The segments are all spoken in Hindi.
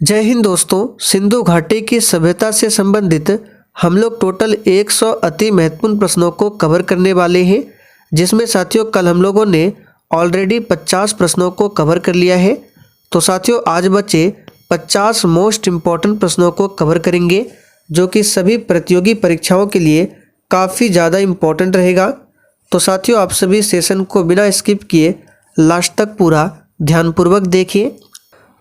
जय हिंद दोस्तों। सिंधु घाटी की सभ्यता से संबंधित हम लोग टोटल 100 अति महत्वपूर्ण प्रश्नों को कवर करने वाले हैं, जिसमें साथियों कल हम लोगों ने ऑलरेडी 50 प्रश्नों को कवर कर लिया है। तो साथियों आज बचे 50 मोस्ट इम्पॉर्टेंट प्रश्नों को कवर करेंगे, जो कि सभी प्रतियोगी परीक्षाओं के लिए काफ़ी ज़्यादा इम्पॉर्टेंट रहेगा। तो साथियों आप सभी सेशन को बिना स्किप किए लास्ट तक पूरा ध्यानपूर्वक देखिए।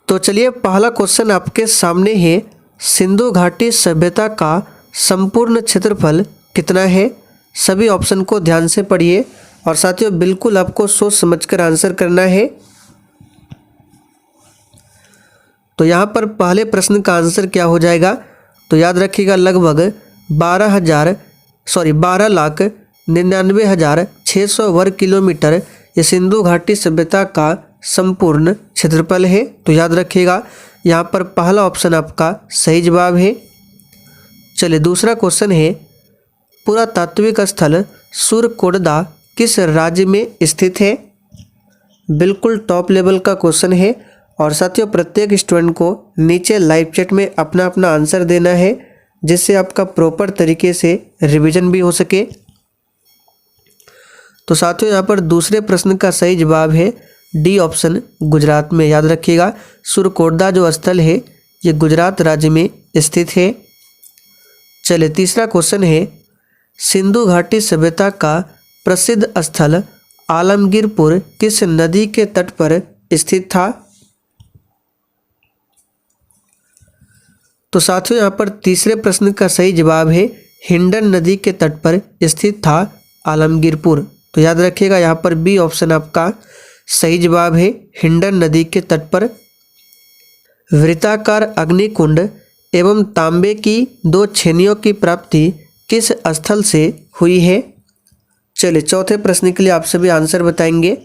तो चलिए पहला क्वेश्चन आपके सामने है, सिंधु घाटी सभ्यता का संपूर्ण क्षेत्रफल कितना है। सभी ऑप्शन को ध्यान से पढ़िए और साथियों बिल्कुल आपको सोच समझकर आंसर करना है। तो यहाँ पर पहले प्रश्न का आंसर क्या हो जाएगा, तो याद रखिएगा लगभग 12,99,600 वर्ग किलोमीटर ये सिंधु घाटी सभ्यता का संपूर्ण क्षेत्रफल है। तो याद रखिएगा यहाँ पर पहला ऑप्शन आपका सही जवाब है। चलिए दूसरा क्वेश्चन है, पुरातात्विक स्थल सुरकोटदा किस राज्य में स्थित है। बिल्कुल टॉप लेवल का क्वेश्चन है और साथियों प्रत्येक स्टूडेंट को नीचे लाइव चैट में अपना अपना आंसर देना है, जिससे आपका प्रॉपर तरीके से रिवीजन भी हो सके। तो साथियों यहाँ पर दूसरे प्रश्न का सही जवाब है डी ऑप्शन, गुजरात में। याद रखिएगा सुरकोटदा जो स्थल है ये गुजरात राज्य में स्थित है। चलिए तीसरा क्वेश्चन है, सिंधु घाटी सभ्यता का प्रसिद्ध स्थल आलमगीरपुर किस नदी के तट पर स्थित था। तो साथियों यहाँ पर तीसरे प्रश्न का सही जवाब है हिंडन नदी के तट पर स्थित था आलमगीरपुर। तो याद रखिएगा यहाँ पर बी ऑप्शन आपका सही जवाब है, हिंडन नदी के तट पर। वृत्ताकार अग्निकुंड एवं तांबे की 2 छेनियों की प्राप्ति किस स्थल से हुई है। चलिए चौथे प्रश्न के लिए आप सभी आंसर बताएंगे।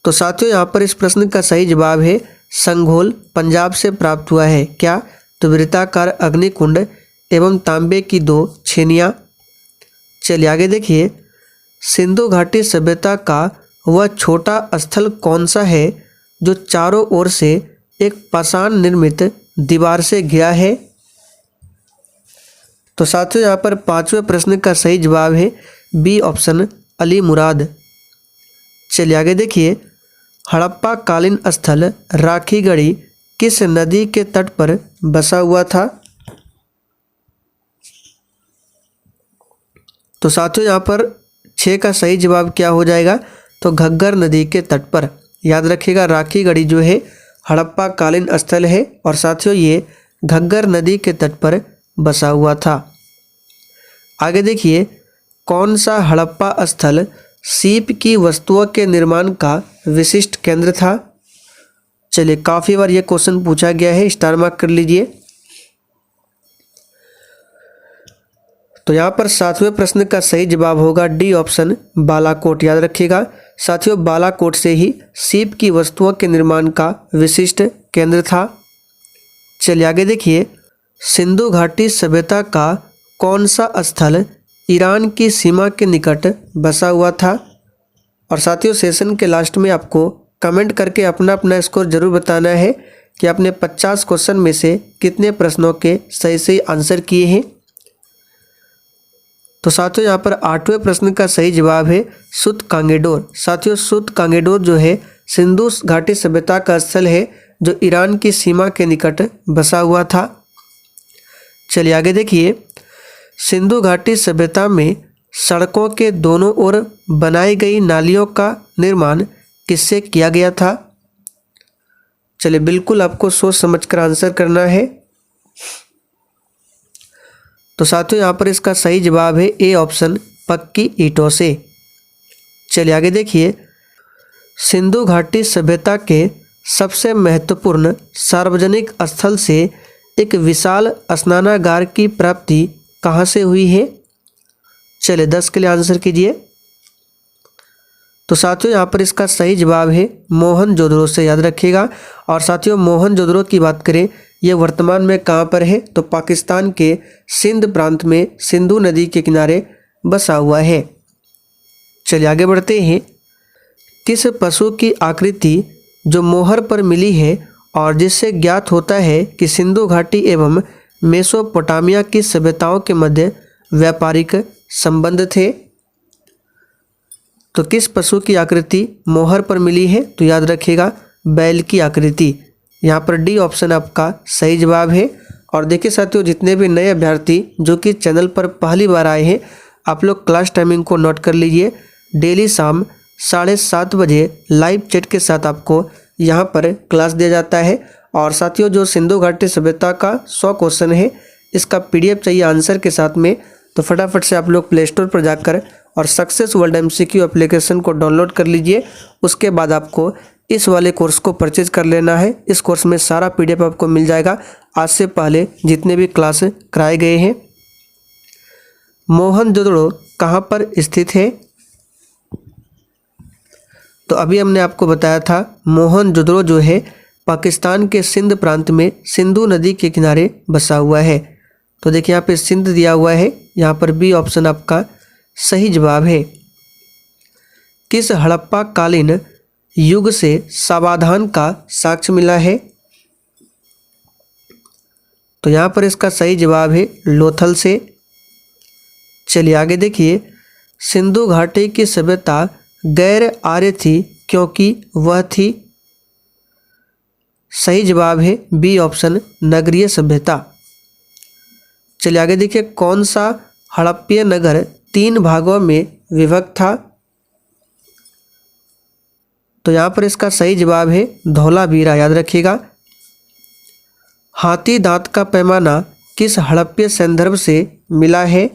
तो साथियों यहाँ पर इस प्रश्न का सही जवाब है संघोल, पंजाब से प्राप्त हुआ है। क्या, तो वृत्ताकार अग्निकुंड एवं तांबे की 2 छेनियाँ। चलिए आगे देखिए, सिंधु घाटी सभ्यता का वह छोटा स्थल कौन सा है जो चारों ओर से एक पाषाण निर्मित दीवार से घिरा है। तो साथियों यहाँ पर पांचवें प्रश्न का सही जवाब है बी ऑप्शन, अली मुराद। चलिए आगे देखिए, हड़प्पा कालीन स्थल राखीगढ़ी किस नदी के तट पर बसा हुआ था। तो साथियों यहाँ पर 6 का सही जवाब क्या हो जाएगा, तो घग्गर नदी के तट पर। याद रखिएगा राखीगढ़ी जो है हड़प्पा कालीन स्थल है और साथियों ये घग्गर नदी के तट पर बसा हुआ था। आगे देखिए, कौन सा हड़प्पा स्थल सीप की वस्तुओं के निर्माण का विशिष्ट केंद्र था। चलिए काफ़ी बार ये क्वेश्चन पूछा गया है, स्टार मार्क कर लीजिए। तो यहाँ पर 7वें प्रश्न का सही जवाब होगा डी ऑप्शन, बालाकोट। याद रखिएगा साथियों बालाकोट से ही सीप की वस्तुओं के निर्माण का विशिष्ट केंद्र था। चलिए आगे देखिए, सिंधु घाटी सभ्यता का कौन सा स्थल ईरान की सीमा के निकट बसा हुआ था। और साथियों सेशन के लास्ट में आपको कमेंट करके अपना अपना स्कोर जरूर बताना है कि आपने 50 क्वेश्चन में से कितने प्रश्नों के सही सही आंसर किए हैं। तो साथियों यहाँ पर 8वें प्रश्न का सही जवाब है सुत कांगेडोर। साथियों सुत कांगेडोर जो है सिंधु घाटी सभ्यता का स्थल है जो ईरान की सीमा के निकट बसा हुआ था। चलिए आगे देखिए, सिंधु घाटी सभ्यता में सड़कों के दोनों ओर बनाई गई नालियों का निर्माण किससे किया गया था। चलिए बिल्कुल आपको सोच समझकर आंसर करना है। तो साथियों यहाँ पर इसका सही जवाब है ए ऑप्शन, पक्की ईंटों से। चलिए आगे देखिए, सिंधु घाटी सभ्यता के सबसे महत्वपूर्ण सार्वजनिक स्थल से एक विशाल स्नानागार की प्राप्ति कहाँ से हुई है। चलिए 10 के लिए आंसर कीजिए। तो साथियों यहाँ पर इसका सही जवाब है मोहनजोदड़ो से। याद रखिएगा। और साथियों मोहनजोदड़ो की बात करें ये वर्तमान में कहाँ पर है, तो पाकिस्तान के सिंध प्रांत में सिंधु नदी के किनारे बसा हुआ है। चलिए आगे बढ़ते हैं, किस पशु की आकृति जो मोहर पर मिली है और जिससे ज्ञात होता है कि सिंधु घाटी एवं मेसोपोटामिया की सभ्यताओं के मध्य व्यापारिक संबंध थे। तो किस पशु की आकृति मोहर पर मिली है? तो याद रखिएगा बैल की आकृति। यहाँ पर डी ऑप्शन आपका सही जवाब है। और देखिए साथियों, जितने भी नए अभ्यर्थी जो कि चैनल पर पहली बार आए हैं, आप लोग क्लास टाइमिंग को नोट कर लीजिए। डेली शाम 7:30 बजे लाइव चैट के साथ आपको यहाँ पर क्लास दिया जाता है। और साथियों, जो सिंधु घाटी सभ्यता का 100 क्वेश्चन है, इसका PDF चाहिए आंसर के साथ में, तो फटाफट से आप लोग प्ले स्टोर पर जाकर और सक्सेस वर्ल्ड MCQ एप्लीकेशन को डाउनलोड कर लीजिए। उसके बाद आपको इस वाले कोर्स को परचेज कर लेना है। इस कोर्स में सारा PDF आपको मिल जाएगा, आज से पहले जितने भी क्लास कराए गए हैं। मोहनजोदड़ो कहाँ पर स्थित है? तो अभी हमने आपको बताया था मोहनजोदड़ो जो है पाकिस्तान के सिंध प्रांत में सिंधु नदी के किनारे बसा हुआ है। तो देखिए यहाँ पे सिंध दिया हुआ है, यहाँ पर बी ऑप्शन आपका सही जवाब है। किस हड़प्पा कालीन युग से सावधान का साक्ष्य मिला है? तो यहाँ पर इसका सही जवाब है लोथल से। चलिए आगे देखिए, सिंधु घाटी की सभ्यता गैर आर्य थी क्योंकि वह थी। सही जवाब है बी ऑप्शन नगरीय सभ्यता। चलिए आगे देखिए, कौन सा हड़प्पीय नगर 3 भागों में विभक्त था? तो यहाँ पर इसका सही जवाब है धौलावीरा। याद रखिएगा। हाथी दांत का पैमाना किस हड़प्पीय संदर्भ से मिला है?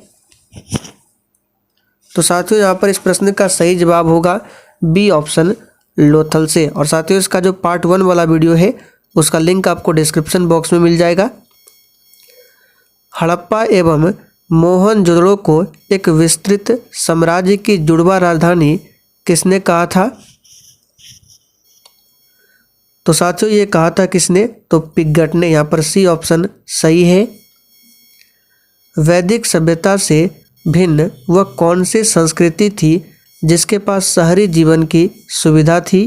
तो साथियों, यहाँ पर इस प्रश्न का सही जवाब होगा बी ऑप्शन लोथल से। और साथियों, इसका जो पार्ट 1 वाला वीडियो है उसका लिंक आपको डिस्क्रिप्शन बॉक्स में मिल जाएगा। हड़प्पा एवं मोहनजोदड़ो को एक विस्तृत साम्राज्य की जुड़वा राजधानी किसने कहा था? तो साथियों, ये कहा था किसने? तो पिग्गट ने। यहाँ पर सी ऑप्शन सही है। वैदिक सभ्यता से भिन्न वह कौन सी संस्कृति थी जिसके पास शहरी जीवन की सुविधा थी?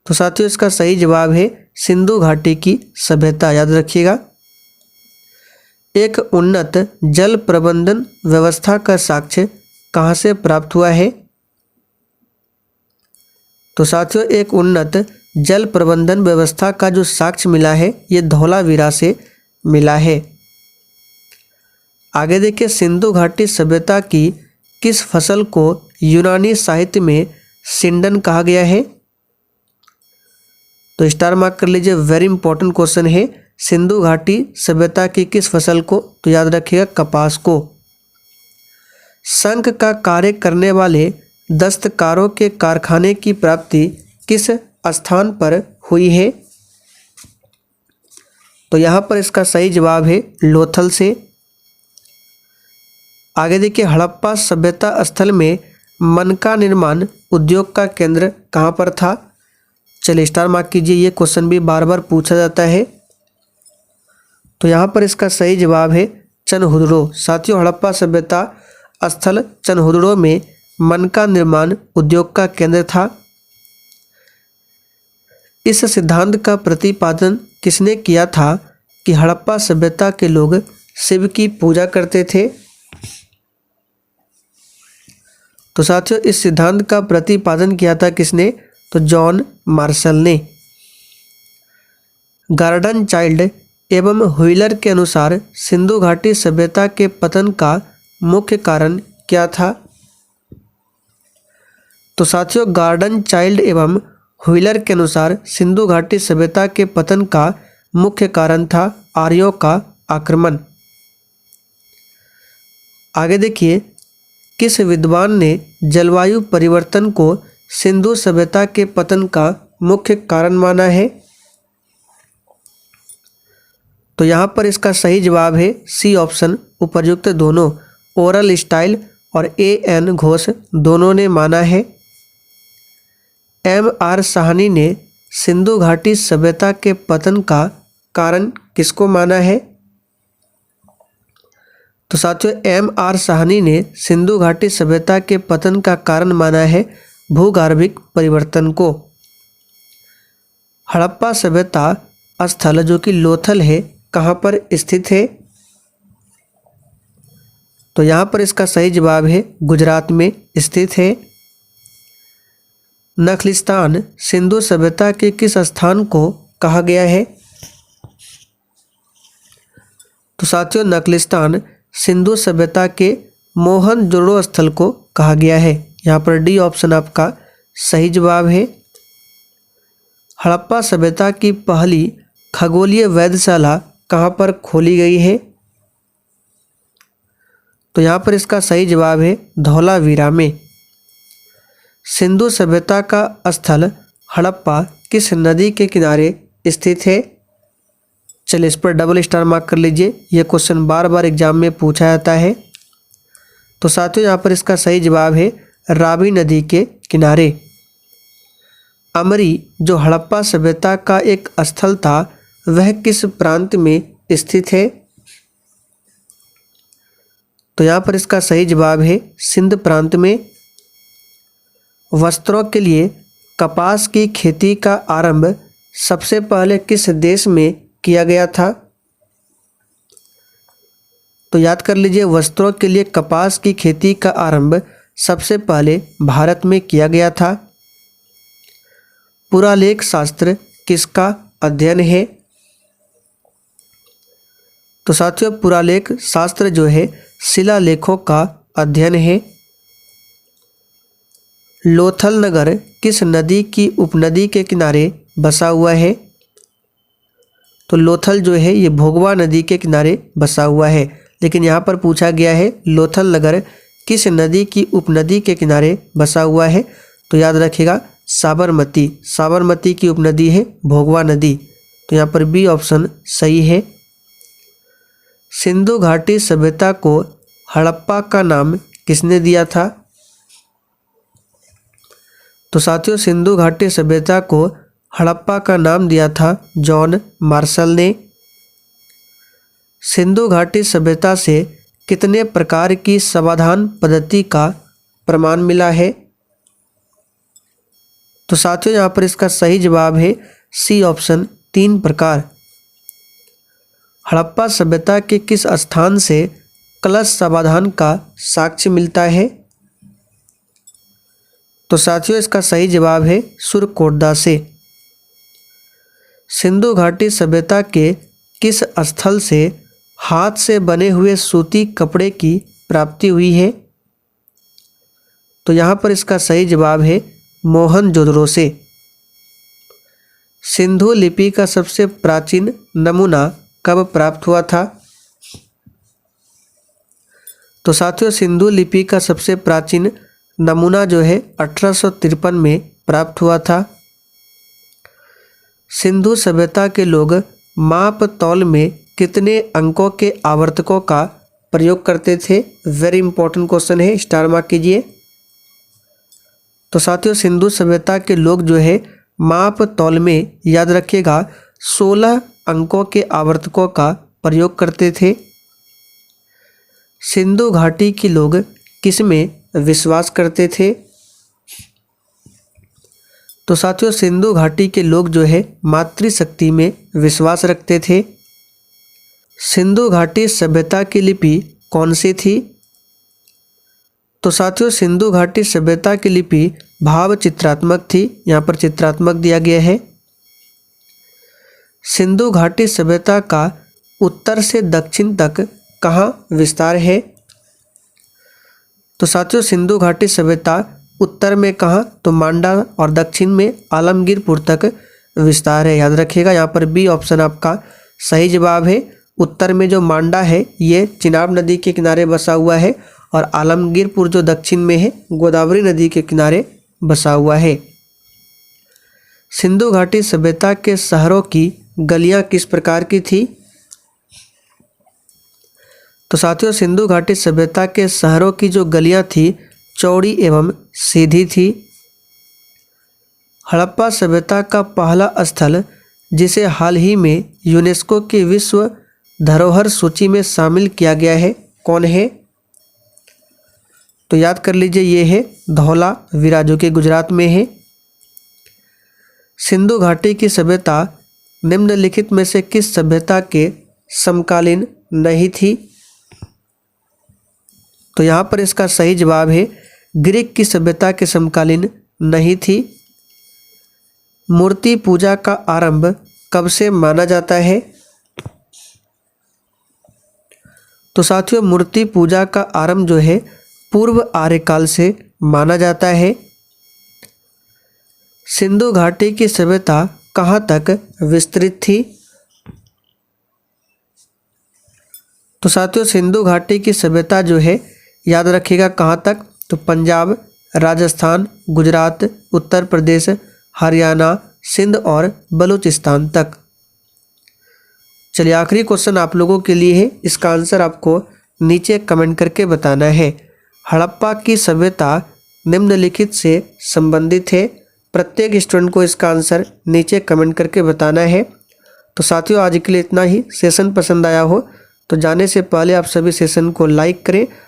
तो साथियों, इसका सही जवाब है सिंधु घाटी की सभ्यता। याद रखिएगा। एक उन्नत जल प्रबंधन व्यवस्था का साक्ष्य कहाँ से प्राप्त हुआ है? तो साथियों, एक उन्नत जल प्रबंधन व्यवस्था का जो साक्ष्य मिला है ये धौलावीरा से मिला है। आगे देखिए, सिंधु घाटी सभ्यता की किस फसल को यूनानी साहित्य में सिंडन कहा गया है? तो स्टार मार्क कर लीजिए, वेरी इंपॉर्टेंट क्वेश्चन है। सिंधु घाटी सभ्यता की किस फसल को? तो याद रखिएगा कपास को। शंख का कार्य करने वाले दस्तकारों के कारखाने की प्राप्ति किस स्थान पर हुई है? तो यहाँ पर इसका सही जवाब है लोथल से। आगे देखिए, हड़प्पा सभ्यता स्थल में मनका निर्माण उद्योग का केंद्र कहाँ पर था? चलिए स्टार मार्क कीजिए, ये क्वेश्चन भी बार बार पूछा जाता है। तो यहाँ पर इसका सही जवाब है चनहुदड़ो। साथियों, हड़प्पा सभ्यता स्थल चनहुदड़ो में मनका निर्माण उद्योग का केंद्र था। इस सिद्धांत का प्रतिपादन किसने किया था कि हड़प्पा सभ्यता के लोग शिव की पूजा करते थे? तो साथियों, इस सिद्धांत का प्रतिपादन किया था किसने? तो जॉन मार्शल ने। गार्डन चाइल्ड एवं व्हीलर के अनुसार सिंधु घाटी सभ्यता के पतन का मुख्य कारण क्या था? तो साथियों, गार्डन चाइल्ड एवं व्हीलर के अनुसार सिंधु घाटी सभ्यता के पतन का मुख्य कारण था आर्यों का आक्रमण। आगे देखिए, किस विद्वान ने जलवायु परिवर्तन को सिंधु सभ्यता के पतन का मुख्य कारण माना है? तो यहाँ पर इसका सही जवाब है सी ऑप्शन उपयुक्त दोनों। ओरल स्टाइल और A.N. घोष दोनों ने माना है। M.R. साहनी ने सिंधु घाटी सभ्यता के पतन का कारण किसको माना है? तो साथियों, M.R. साहनी ने सिंधु घाटी सभ्यता के पतन का कारण माना है भूगर्भिक परिवर्तन को। हड़प्पा सभ्यता स्थल जो कि लोथल है कहाँ पर स्थित है? तो यहाँ पर इसका सही जवाब है गुजरात में स्थित है। नखलिस्तान सिंधु सभ्यता के किस स्थान को कहा गया है? तो साथियों नखलिस्तान सिंधु सभ्यता के मोहनजोदड़ो स्थल को कहा गया है। यहाँ पर डी ऑप्शन आपका सही जवाब है। हड़प्पा सभ्यता की पहली खगोलीय वेधशाला कहाँ पर खोली गई है? तो यहाँ पर इसका सही जवाब है धौलावीरा में। सिंधु सभ्यता का स्थल हड़प्पा किस नदी के किनारे स्थित है? चलिए इस पर डबल स्टार मार्क कर लीजिए, यह क्वेश्चन बार बार एग्जाम में पूछा जाता है। तो साथियों यहाँ पर इसका सही जवाब है रावी नदी के किनारे। अमरी जो हड़प्पा सभ्यता का एक स्थल था वह किस प्रांत में स्थित है? तो यहाँ पर इसका सही जवाब है सिंध प्रांत में। वस्त्रों के लिए कपास की खेती का आरंभ सबसे पहले किस देश में किया गया था? तो याद कर लीजिए, वस्त्रों के लिए कपास की खेती का आरंभ सबसे पहले भारत में किया गया था। पुरालेख शास्त्र किसका अध्ययन है? तो साथियों पुरालेख शास्त्र जो है शिलालेखों का अध्ययन है। लोथल नगर किस नदी की उपनदी के किनारे बसा हुआ है? तो लोथल जो है ये भोगवा नदी के किनारे बसा हुआ है, लेकिन यहाँ पर पूछा गया है लोथल नगर किस नदी की उपनदी के किनारे बसा हुआ है? तो याद रखिएगा साबरमती, साबरमती की उपनदी है भोगवा नदी। तो यहाँ पर बी ऑप्शन सही है। सिंधु घाटी सभ्यता को हड़प्पा का नाम किसने दिया था? तो साथियों सिंधु घाटी सभ्यता को हड़प्पा का नाम दिया था जॉन मार्शल ने। सिंधु घाटी सभ्यता से कितने प्रकार की समाधान पद्धति का प्रमाण मिला है? तो साथियों यहाँ पर इसका सही जवाब है सी ऑप्शन 3 प्रकार। हड़प्पा सभ्यता के किस स्थान से कलश समाधान का साक्ष्य मिलता है? तो साथियों इसका सही जवाब है सुरकोटदा से। सिंधु घाटी सभ्यता के किस स्थल से हाथ से बने हुए सूती कपड़े की प्राप्ति हुई है? तो यहाँ पर इसका सही जवाब है मोहनजोदड़ो से। सिंधु लिपि का सबसे प्राचीन नमूना कब प्राप्त हुआ था? तो साथियों सिंधु लिपि का सबसे प्राचीन नमूना जो है 1853 में प्राप्त हुआ था। सिंधु सभ्यता के लोग माप तौल में कितने अंकों के आवर्तकों का प्रयोग करते थे? वेरी इंपॉर्टेंट क्वेश्चन है, स्टार मार्क कीजिए। तो साथियों सिंधु सभ्यता के लोग जो है माप तौल में याद रखिएगा 16 अंकों के आवर्तकों का प्रयोग करते थे। सिंधु घाटी के लोग किस में विश्वास करते थे? तो साथियों सिंधु घाटी के लोग जो है मातृशक्ति में विश्वास रखते थे। सिंधु घाटी सभ्यता की लिपि कौन सी थी? तो साथियों सिंधु घाटी सभ्यता की लिपि भाव चित्रात्मक थी। यहाँ पर चित्रात्मक दिया गया है। सिंधु घाटी सभ्यता का उत्तर से दक्षिण तक कहाँ विस्तार है? तो साथियों सिंधु घाटी सभ्यता उत्तर में कहाँ? तो मांडा, और दक्षिण में आलमगीरपुर तक विस्तार है। याद रखिएगा यहाँ पर बी ऑप्शन आपका सही जवाब है। उत्तर में जो मांडा है ये चिनाब नदी के किनारे बसा हुआ है, और आलमगीरपुर जो दक्षिण में है गोदावरी नदी के किनारे बसा हुआ है। सिंधु घाटी सभ्यता के शहरों की गलियां किस प्रकार की थी? तो साथियों सिंधु घाटी सभ्यता के शहरों की जो गलियां थी चौड़ी एवं सीधी थी। हड़प्पा सभ्यता का पहला स्थल जिसे हाल ही में यूनेस्को की विश्व धरोहर सूची में शामिल किया गया है कौन है? तो याद कर लीजिए ये है धौलावीरा जो कि गुजरात में है। सिंधु घाटी की सभ्यता निम्नलिखित में से किस सभ्यता के समकालीन नहीं थी? तो यहाँ पर इसका सही जवाब है ग्रीक की सभ्यता के समकालीन नहीं थी। मूर्ति पूजा का आरंभ कब से माना जाता है? तो साथियों, मूर्ति पूजा का आरंभ जो है पूर्व आर्यकाल से माना जाता है। सिंधु घाटी की सभ्यता कहाँ तक विस्तृत थी? तो साथियों, सिंधु घाटी की सभ्यता जो है याद रखिएगा कहाँ तक, तो पंजाब, राजस्थान, गुजरात, उत्तर प्रदेश, हरियाणा, सिंध और बलूचिस्तान तक। चलिए आखिरी क्वेश्चन आप लोगों के लिए है, इसका आंसर आपको नीचे कमेंट करके बताना है। हड़प्पा की सभ्यता निम्नलिखित से संबंधित है। प्रत्येक स्टूडेंट को इसका आंसर नीचे कमेंट करके बताना है। तो साथियों, आज के लिए इतना ही। सेशन पसंद आया हो तो जाने से पहले आप सभी सेशन को लाइक करें